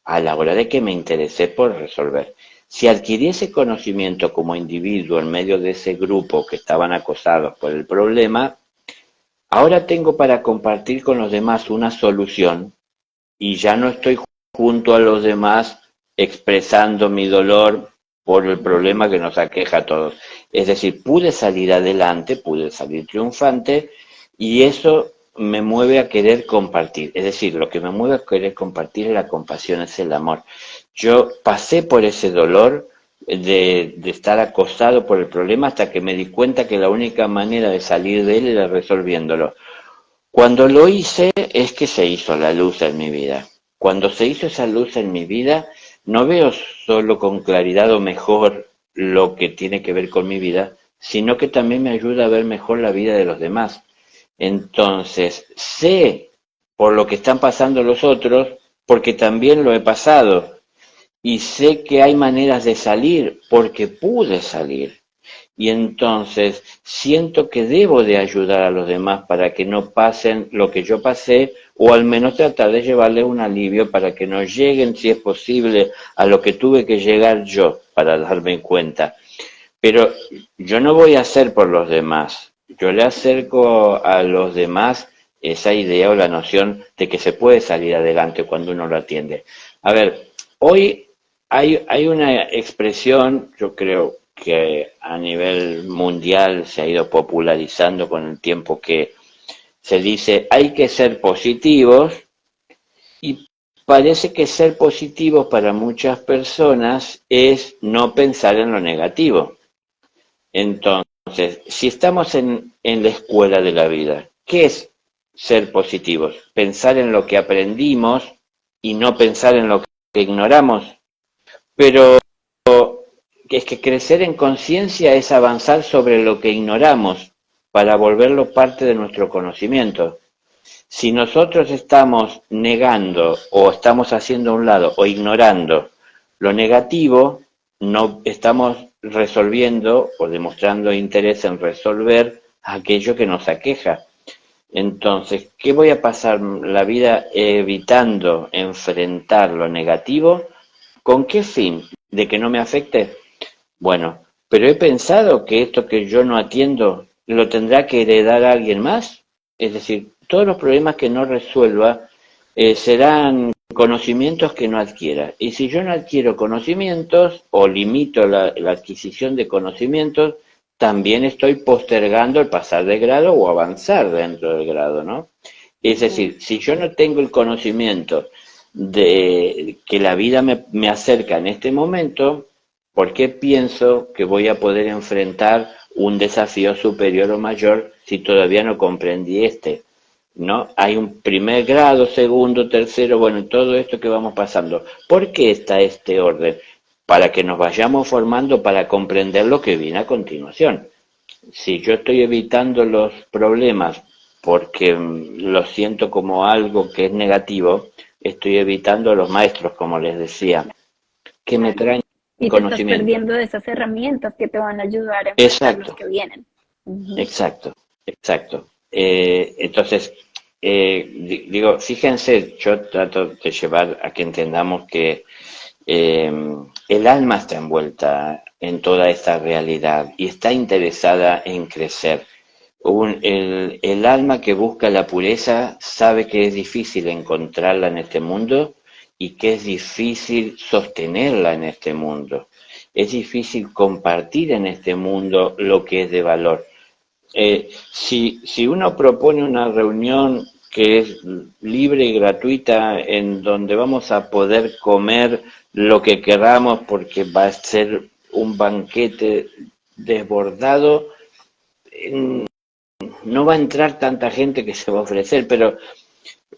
a la hora de que me interesé por resolver. Si adquirí ese conocimiento como individuo en medio de ese grupo que estaban acosados por el problema, ahora tengo para compartir con los demás una solución y ya no estoy junto a los demás expresando mi dolor por el problema que nos aqueja a todos. Es decir, pude salir adelante, pude salir triunfante y eso me mueve a querer compartir. Es decir, lo que me mueve a querer compartir es la compasión, es el amor. Yo pasé por ese dolor de estar acosado por el problema hasta que me di cuenta que la única manera de salir de él era resolviéndolo. Cuando lo hice es que se hizo la luz en mi vida. Cuando se hizo esa luz en mi vida, no veo solo con claridad o mejor lo que tiene que ver con mi vida, sino que también me ayuda a ver mejor la vida de los demás. Entonces, sé por lo que están pasando los otros, porque también lo he pasado. Y sé que hay maneras de salir porque pude salir. Y entonces siento que debo de ayudar a los demás para que no pasen lo que yo pasé, o al menos tratar de llevarles un alivio para que no lleguen, si es posible, a lo que tuve que llegar yo para darme cuenta. Pero yo no voy a hacer por los demás. Yo le acerco a los demás esa idea o la noción de que se puede salir adelante cuando uno lo atiende. A ver, hoy hay una expresión, yo creo que a nivel mundial se ha ido popularizando con el tiempo, que se dice hay que ser positivos, y parece que ser positivos para muchas personas es no pensar en lo negativo. Entonces, si estamos en la escuela de la vida, ¿qué es ser positivos? Pensar en lo que aprendimos y no pensar en lo que ignoramos. Pero es que crecer en conciencia es avanzar sobre lo que ignoramos para volverlo parte de nuestro conocimiento. Si nosotros estamos negando o estamos haciendo a un lado o ignorando lo negativo, no estamos resolviendo o demostrando interés en resolver aquello que nos aqueja. Entonces, ¿qué voy a pasar la vida evitando enfrentar lo negativo? ¿Con qué fin? ¿De que no me afecte? Bueno, pero he pensado que esto que yo no atiendo lo tendrá que heredar a alguien más. Es decir, todos los problemas que no resuelva serán conocimientos que no adquiera. Y si yo no adquiero conocimientos o limito la adquisición de conocimientos, también estoy postergando el pasar de grado o avanzar dentro del grado, ¿no? Es decir, si yo no tengo el conocimiento de que la vida me acerca en este momento, ¿por qué pienso que voy a poder enfrentar un desafío superior o mayor si todavía no comprendí este? ¿No? Hay un primer grado, segundo, tercero, bueno, todo esto que vamos pasando. ¿Por qué está este orden? Para que nos vayamos formando para comprender lo que viene a continuación. Si yo estoy evitando los problemas porque los siento como algo que es negativo, estoy evitando a los maestros, como les decía, que me Claro. traen Y te estás conocimiento. perdiendo de esas herramientas que te van a ayudar a enfrentar los Exacto, que vienen. Ujú. exacto, exacto. Entonces, digo, fíjense, yo trato de llevar a que entendamos que eh, el alma está envuelta en toda esta realidad y está interesada en crecer. El alma que busca la pureza sabe que es difícil encontrarla en este mundo y que es difícil sostenerla en este mundo. Es difícil compartir en este mundo lo que es de valor. Si uno propone una reunión que es libre y gratuita, en donde vamos a poder comer lo que queramos porque va a ser un banquete desbordado, no va a entrar tanta gente que se va a ofrecer, pero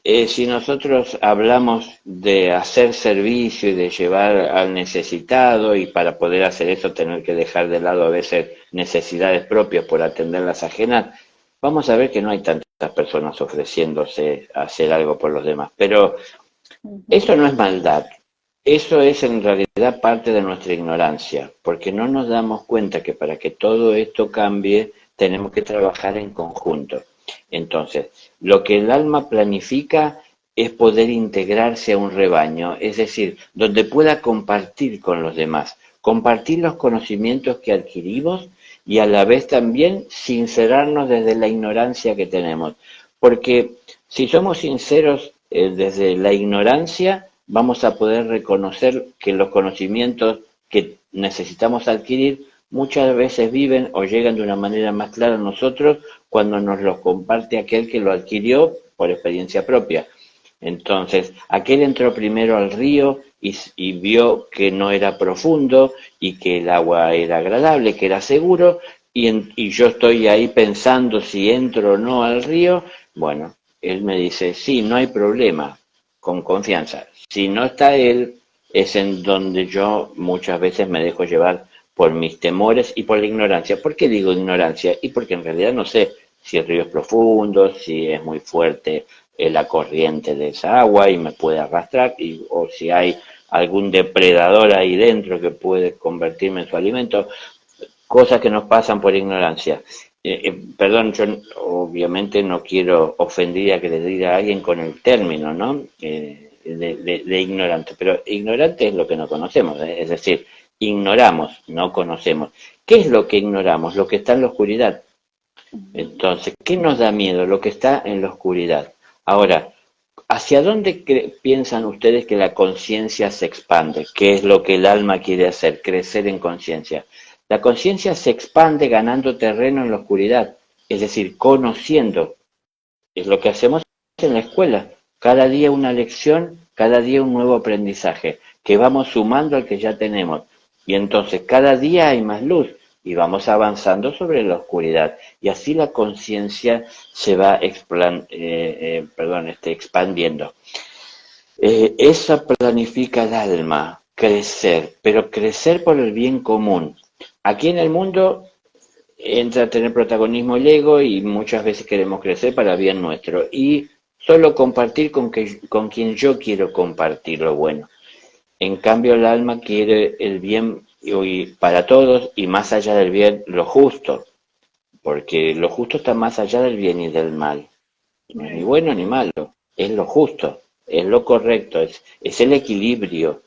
si nosotros hablamos de hacer servicio y de llevar al necesitado, y para poder hacer eso tener que dejar de lado a veces necesidades propias por atender las ajenas, vamos a ver que no hay tantas personas ofreciéndose a hacer algo por los demás. Pero Ujú. eso no es maldad, eso es en realidad parte de nuestra ignorancia, porque no nos damos cuenta que para que todo esto cambie tenemos que trabajar en conjunto. Entonces, lo que el alma planifica es poder integrarse a un rebaño, es decir, donde pueda compartir con los demás, compartir los conocimientos que adquirimos y a la vez también sincerarnos desde la ignorancia que tenemos. Porque si somos sinceros desde la ignorancia, vamos a poder reconocer que los conocimientos que necesitamos adquirir muchas veces viven o llegan de una manera más clara a nosotros cuando nos los comparte aquel que lo adquirió por experiencia propia. Entonces, aquel entró primero al río y vio que no era profundo y que el agua era agradable, que era seguro, y yo estoy ahí pensando si entro o no al río. Bueno, él me dice, sí, no hay problema, con confianza. Si no está él, es en donde yo muchas veces me dejo llevar por mis temores y por la ignorancia. ¿Por qué digo ignorancia? Y porque en realidad no sé si el río es profundo, si es muy fuerte la corriente de esa agua y me puede arrastrar, o si hay algún depredador ahí dentro que puede convertirme en su alimento, cosas que nos pasan por ignorancia. Perdón, yo obviamente no quiero ofender a que le diga a alguien con el término, ¿no? De ignorante, pero ignorante es lo que no conocemos, es decir, ignoramos, no conocemos. ¿Qué es lo que ignoramos? Lo que está en la oscuridad. Entonces, ¿qué nos da miedo? Lo que está en la oscuridad. Ahora, ¿hacia dónde piensan ustedes que la conciencia se expande? ¿Qué es lo que el alma quiere hacer? Crecer en conciencia. La conciencia se expande ganando terreno en la oscuridad, es decir, conociendo. Es lo que hacemos en la escuela. Cada día una lección, cada día un nuevo aprendizaje, que vamos sumando al que ya tenemos. Y entonces cada día hay más luz y vamos avanzando sobre la oscuridad. Y así la conciencia se va expandiendo. Eso planifica el alma, crecer, pero crecer por el bien común. Aquí en el mundo entra a tener protagonismo el ego y muchas veces queremos crecer para bien nuestro. Y solo compartir con quien yo quiero compartir lo bueno. En cambio, el alma quiere el bien y para todos y más allá del bien, lo justo. Porque lo justo está más allá del bien y del mal. No es ni bueno ni malo, es lo justo, es lo correcto, es el equilibrio.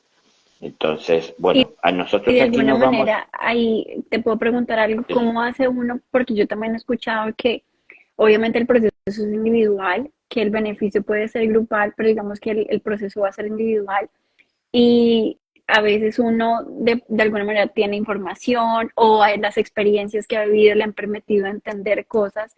Entonces, bueno, a Y nosotros de aquí alguna nos vamos. manera, ahí te puedo preguntar algo, ¿cómo hace uno? Porque yo también he escuchado que obviamente el proceso es individual, que el beneficio puede ser grupal, pero digamos que el proceso va a ser individual y a veces uno de alguna manera tiene información o las experiencias que ha vivido le han permitido entender cosas,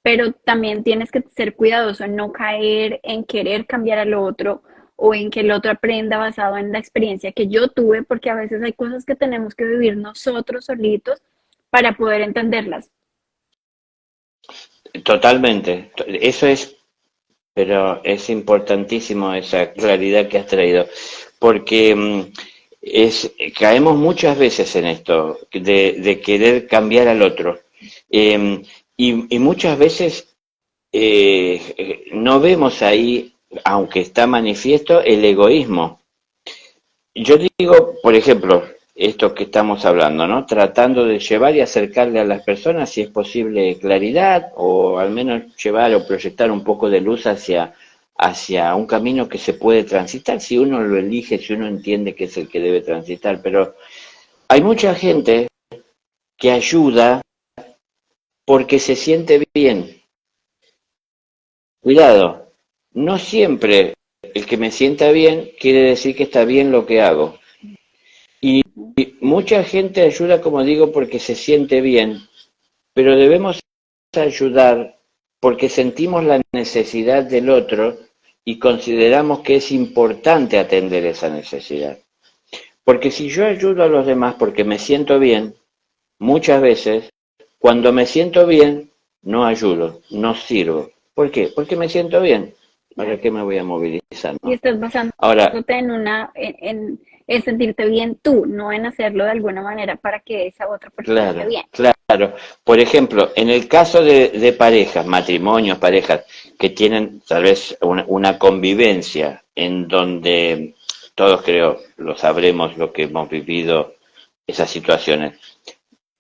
pero también tienes que ser cuidadoso en no caer en querer cambiar al otro o en que el otro aprenda basado en la experiencia que yo tuve, porque a veces hay cosas que tenemos que vivir nosotros solitos para poder entenderlas. Totalmente, eso es, pero es importantísimo esa claridad que has traído, porque caemos muchas veces en esto, de querer cambiar al otro. Eh, y muchas veces no vemos ahí, aunque está manifiesto, el egoísmo. Yo digo, por ejemplo, esto que estamos hablando, ¿no? Tratando de llevar y acercarle a las personas, si es posible, claridad, o al menos llevar o proyectar un poco de luz hacia un camino que se puede transitar, si uno lo elige, si uno entiende que es el que debe transitar. Pero hay mucha gente que ayuda porque se siente bien. Cuidado, no siempre el que me sienta bien quiere decir que está bien lo que hago. Y mucha gente ayuda, como digo, porque se siente bien, pero debemos ayudar porque sentimos la necesidad del otro y consideramos que es importante atender esa necesidad. Porque si yo ayudo a los demás porque me siento bien, muchas veces, cuando me siento bien, no ayudo, no sirvo. ¿Por qué? Porque me siento bien. ¿Para qué me voy a movilizar? Y ¿No? estás Ahora, basándote en sentirte bien tú, no en hacerlo de alguna manera para que esa otra persona esté claro, bien. claro. Por ejemplo, en el caso de parejas, matrimonios, parejas que tienen tal vez una convivencia en donde todos creo lo sabremos lo que hemos vivido esas situaciones,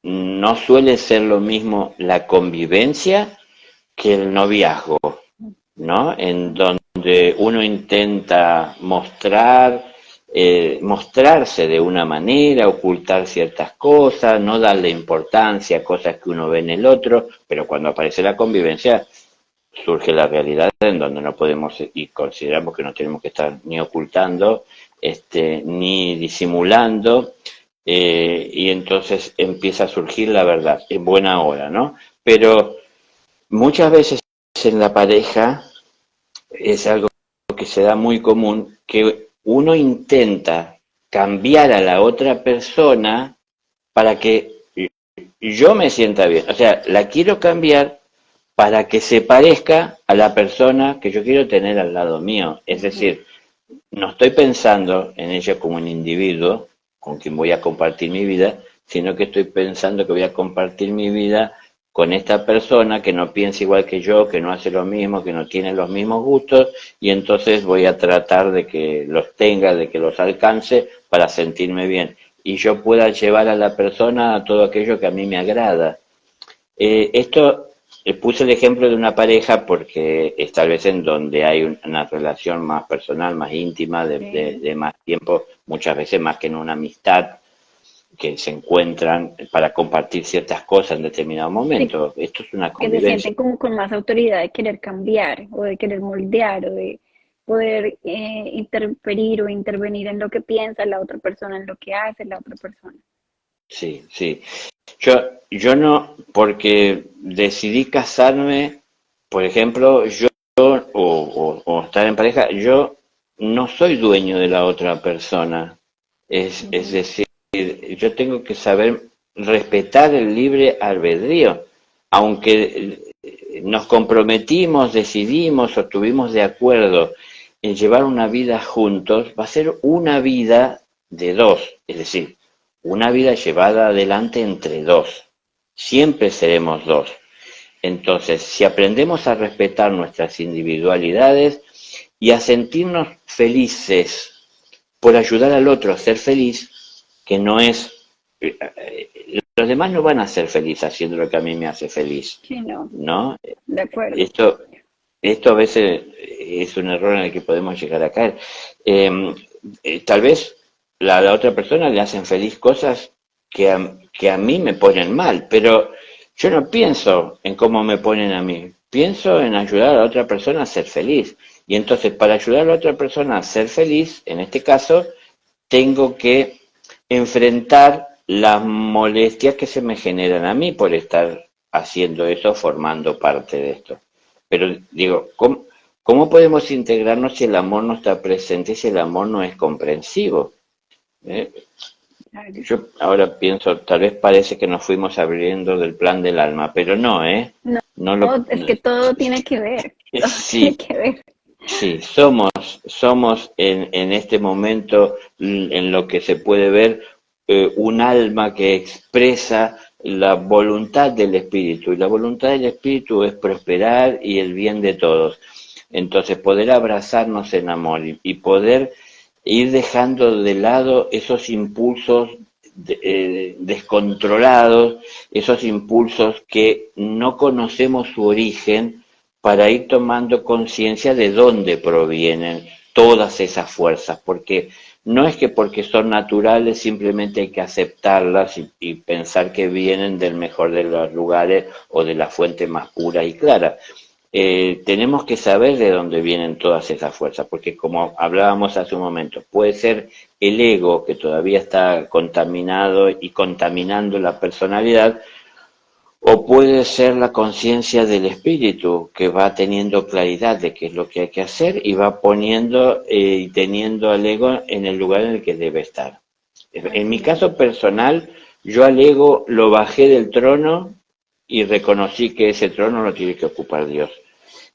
no suele ser lo mismo la convivencia que el noviazgo, ¿no? En donde uno intenta mostrarse de una manera, ocultar ciertas cosas, no darle importancia a cosas que uno ve en el otro, pero cuando aparece la convivencia surge la realidad en donde no podemos y consideramos que no tenemos que estar ni ocultando, ni disimulando, y entonces empieza a surgir la verdad, en buena hora, ¿no? Pero muchas veces en la pareja es algo que se da muy común, que uno intenta cambiar a la otra persona para que yo me sienta bien. O sea, la quiero cambiar para que se parezca a la persona que yo quiero tener al lado mío. Es decir, no estoy pensando en ella como un individuo con quien voy a compartir mi vida, sino que estoy pensando que voy a compartir mi vida con esta persona que no piensa igual que yo, que no hace lo mismo, que no tiene los mismos gustos, y entonces voy a tratar de que los tenga, de que los alcance para sentirme bien. Y yo pueda llevar a la persona a todo aquello que a mí me agrada. Esto puse el ejemplo de una pareja porque es tal vez en donde hay una relación más personal, más íntima, Sí. de más tiempo, muchas veces más que en una amistad, que se encuentran para compartir ciertas cosas en determinado Sí, momento. Esto es una que se convivencia. sienten como con más autoridad de querer cambiar o de querer moldear o de poder interferir o intervenir en lo que piensa la otra persona, en lo que hace la otra persona. Sí, sí. Yo no, porque decidí casarme, por ejemplo, yo o estar en pareja, yo no soy dueño de la otra persona. Es Ujú. decir, yo tengo que saber respetar el libre albedrío, aunque nos comprometimos, decidimos o estuvimos de acuerdo en llevar una vida juntos, va a ser una vida de dos, es decir, una vida llevada adelante entre dos. Siempre seremos dos. Entonces, si aprendemos a respetar nuestras individualidades y a sentirnos felices por ayudar al otro a ser feliz, que no es... los demás no van a ser felices haciendo lo que a mí me hace feliz, Sí, no, ¿no? de acuerdo. Esto, esto a veces es un error en el que podemos llegar a caer. Eh, Tal vez la otra persona le hacen feliz cosas que a mí me ponen mal, pero yo no pienso en cómo me ponen a mí, pienso en ayudar a la otra persona a ser feliz. Y entonces, para ayudar a la otra persona a ser feliz, en este caso, tengo que enfrentar las molestias que se me generan a mí por estar haciendo eso, formando parte de esto. Pero digo, ¿cómo podemos integrarnos si el amor no está presente, si el amor no es comprensivo? ¿Eh? Claro. Yo ahora pienso, tal vez parece que nos fuimos abriendo del plan del alma, pero no, ¿eh? No, No lo, no, es que todo tiene que ver, todo tiene sí, que ver. sí, somos en este momento, en lo que se puede ver, un alma que expresa la voluntad del espíritu. Y la voluntad del espíritu es prosperar y el bien de todos. Entonces, poder abrazarnos en amor y poder ir dejando de lado esos impulsos descontrolados, esos impulsos que no conocemos su origen, para ir tomando conciencia de dónde provienen todas esas fuerzas, porque no es que porque son naturales simplemente hay que aceptarlas y pensar que vienen del mejor de los lugares o de la fuente más pura y clara. Tenemos que saber de dónde vienen todas esas fuerzas, porque como hablábamos hace un momento, puede ser el ego que todavía está contaminado y contaminando la personalidad, o puede ser la conciencia del espíritu que va teniendo claridad de qué es lo que hay que hacer y va poniendo y teniendo al ego en el lugar en el que debe estar. En mi Así es. caso personal, yo al ego lo bajé del trono y reconocí que ese trono lo tiene que ocupar Dios.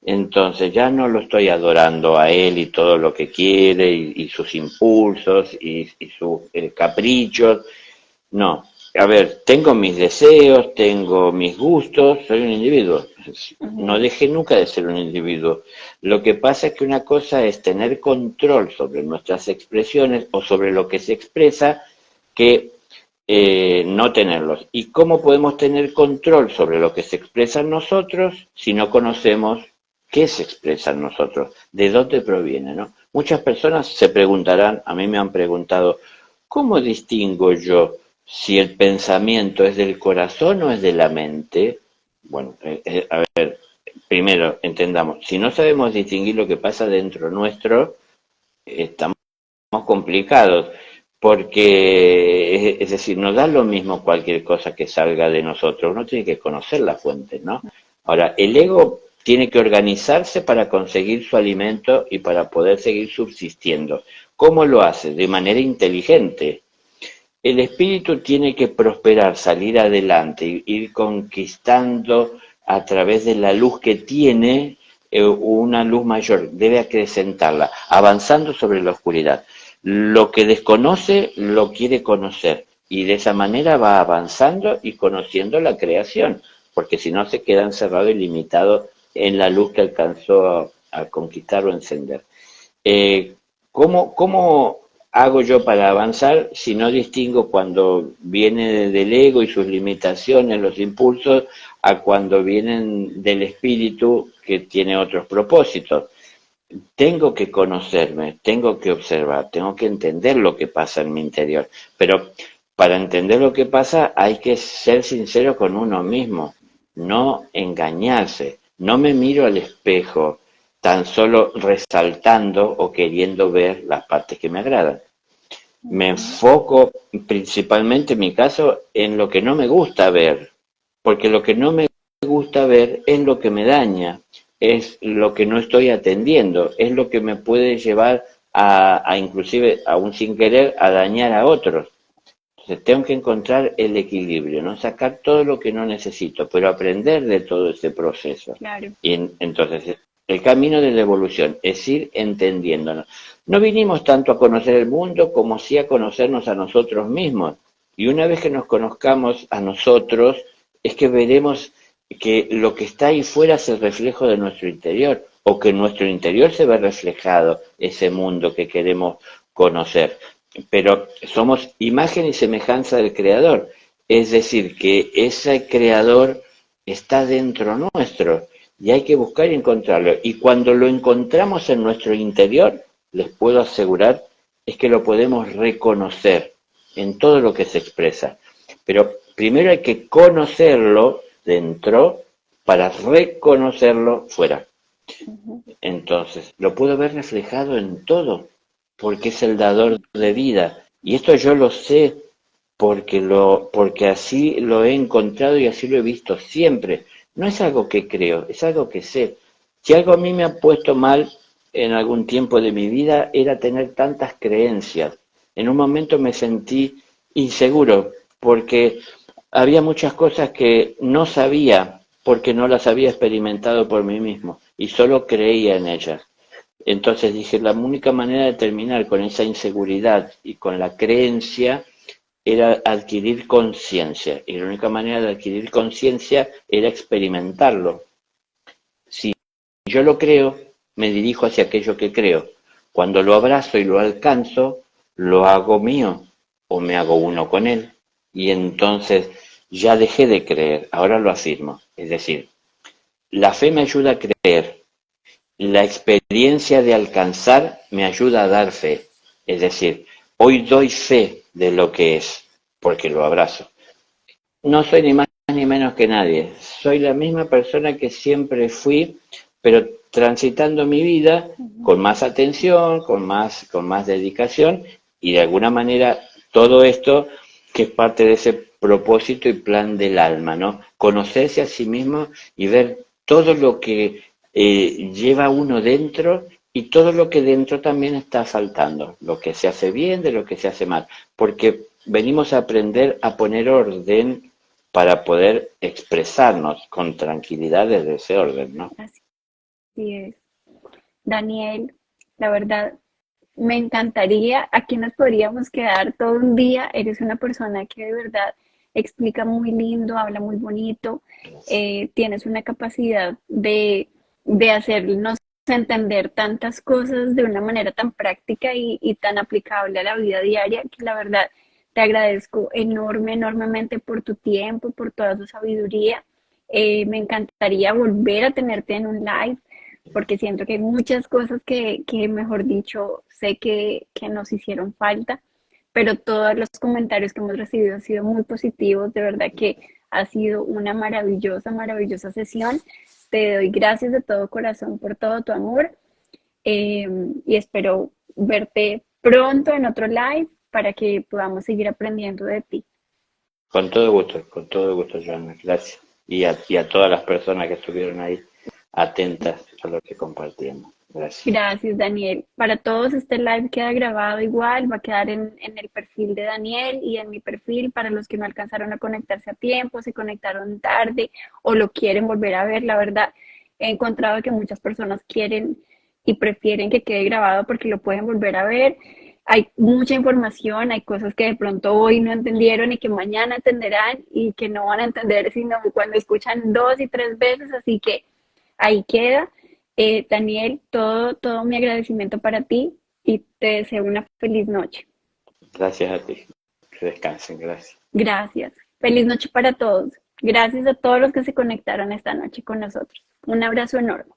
Entonces ya no lo estoy adorando a él y todo lo que quiere y sus impulsos y sus caprichos. No, a ver, tengo mis deseos, tengo mis gustos, soy un individuo. No Ujú. dejé nunca de ser un individuo. Lo que pasa es que una cosa es tener control sobre nuestras expresiones o sobre lo que se expresa que no tenerlos. ¿Y cómo podemos tener control sobre lo que se expresa en nosotros si no conocemos qué se expresa en nosotros? ¿De dónde proviene? ¿No? Muchas personas se preguntarán, a mí me han preguntado, ¿cómo distingo yo si el pensamiento es del corazón o es de la mente? Bueno, a ver, primero entendamos, si no sabemos distinguir lo que pasa dentro nuestro, estamos complicados, porque es decir, no da lo mismo cualquier cosa que salga de nosotros, uno tiene que conocer la fuente, ¿no? Ahora, el ego tiene que organizarse para conseguir su alimento y para poder seguir subsistiendo. ¿Cómo lo hace? De manera inteligente. El espíritu tiene que prosperar, salir adelante, ir conquistando a través de la luz que tiene una luz mayor, debe acrecentarla, avanzando sobre la oscuridad. Lo que desconoce lo quiere conocer y de esa manera va avanzando y conociendo la creación, porque si no se queda encerrado y limitado en la luz que alcanzó a conquistar o encender. Eh, ¿cómo hago yo para avanzar si no distingo cuando viene del ego y sus limitaciones, los impulsos, a cuando vienen del espíritu que tiene otros propósitos? Tengo que conocerme, tengo que observar, tengo que entender lo que pasa en mi interior, pero para entender lo que pasa hay que ser sincero con uno mismo, no engañarse. No me miro al espejo tan solo resaltando o queriendo ver las partes que me agradan. Me Ujú. enfoco principalmente en mi caso en lo que no me gusta ver, porque lo que no me gusta ver es lo que me daña, es lo que no estoy atendiendo, es lo que me puede llevar a inclusive, aún sin querer, a dañar a otros. Entonces tengo que encontrar el equilibrio, no sacar todo lo que no necesito, pero aprender de todo ese proceso. Claro. Y entonces el camino de la evolución es ir entendiéndonos. No vinimos tanto a conocer el mundo como sí a conocernos a nosotros mismos. Y una vez que nos conozcamos a nosotros, es que veremos que lo que está ahí fuera es el reflejo de nuestro interior, o que en nuestro interior se ve reflejado ese mundo que queremos conocer. Pero somos imagen y semejanza del Creador, es decir, que ese Creador está dentro nuestro y hay que buscar y encontrarlo. Y cuando lo encontramos en nuestro interior, les puedo asegurar, es que lo podemos reconocer en todo lo que se expresa. Pero primero hay que conocerlo dentro para reconocerlo fuera. Ujú. Entonces, lo puedo ver reflejado en todo, porque es el dador de vida. Y esto yo lo sé porque así lo he encontrado y así lo he visto siempre. No es algo que creo, es algo que sé. Si algo a mí me ha puesto mal en algún tiempo de mi vida era tener tantas creencias. En un momento me sentí inseguro porque había muchas cosas que no sabía porque no las había experimentado por mí mismo y solo creía en ellas. Entonces dije, la única manera de terminar con esa inseguridad y con la creencia era adquirir conciencia. Y la única manera de adquirir conciencia era experimentarlo. Si yo lo creo, me dirijo hacia aquello que creo. Cuando lo abrazo y lo alcanzo, lo hago mío o me hago uno con él. Y entonces ya dejé de creer, ahora lo afirmo. Es decir, la fe me ayuda a creer, la experiencia de alcanzar me ayuda a dar fe. Es decir, hoy doy fe de lo que es, porque lo abrazo. No soy ni más ni menos que nadie. Soy la misma persona que siempre fui, pero transitando mi vida Ujú. con más atención, con más dedicación y de alguna manera todo esto que es parte de ese propósito y plan del alma, ¿no? Conocerse a sí mismo y ver todo lo que lleva uno dentro y todo lo que dentro también está faltando, lo que se hace bien de lo que se hace mal, porque venimos a aprender a poner orden para poder expresarnos con tranquilidad desde ese orden, ¿no? Así es. Daniel, la verdad, me encantaría, aquí nos podríamos quedar todo un día. Eres una persona que de verdad explica muy lindo, habla muy bonito, tienes una capacidad de hacernos entender tantas cosas de una manera tan práctica y tan aplicable a la vida diaria que la verdad te agradezco enormemente por tu tiempo, por toda tu sabiduría. Me encantaría volver a tenerte en un live porque siento que hay muchas cosas que mejor dicho, sé que nos hicieron falta, pero todos los comentarios que hemos recibido han sido muy positivos, de verdad que ha sido una maravillosa sesión. Te doy gracias de todo corazón por todo tu amor eh, y espero verte pronto en otro live para que podamos seguir aprendiendo de ti. Con todo gusto, Joana, gracias. Y a todas las personas que estuvieron ahí atentas a lo que compartimos. Gracias. Gracias, Daniel. Para todos este live queda grabado igual, va a quedar en el perfil de Daniel y en mi perfil para los que no alcanzaron a conectarse a tiempo, se conectaron tarde o lo quieren volver a ver. La verdad, he encontrado que muchas personas quieren y prefieren que quede grabado porque lo pueden volver a ver. hay mucha información, hay cosas que de pronto hoy no entendieron y que mañana entenderán y que no van a entender sino cuando escuchan 2 y 3 veces, así que ahí queda. Daniel, todo mi agradecimiento para ti y te deseo una feliz noche. Gracias a ti. Que descansen, gracias. Gracias. Feliz noche para todos. Gracias a todos los que se conectaron esta noche con nosotros. Un abrazo enorme.